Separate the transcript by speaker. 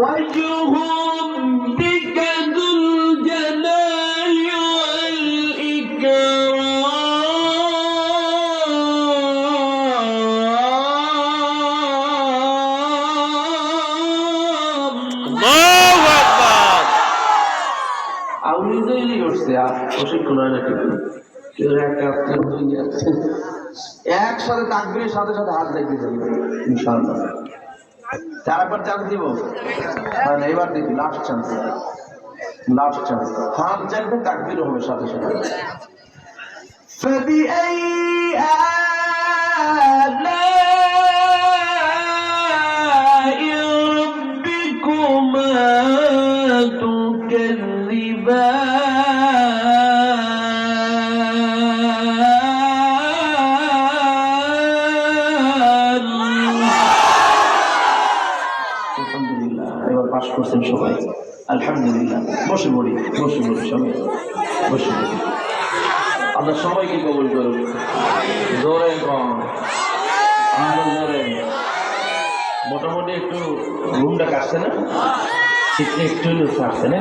Speaker 1: وجه ربك ذو الجلال والإكرام
Speaker 2: الله أكبر
Speaker 1: আউলি তৈরি করছে আর প্রশিক্ষণ হয় না ঠিক একসাথে তাকবীরের সাথে সাথে হাত দেখতে যাবে ইনশাআল্লাহ। চারবার চান্স দিব, এবার দেখি লাস্ট চান্স, হাত চাইবে তাকবীর হবে সাথে সাথে। فبأي آلاء ربكما تكذبان আলহামদুলিল্লাহ, এবার পাশ করছেন সবাই আলহামদুলিল্লাহ। বসে পড়ি সবাই বসে পড়ি। আমরা সবাইকে কবুল করুন। জোরে কম আরো জোরে। মোটামুটি একটু রুমটা কাটছে না, শীতটা একটু কাটছে না,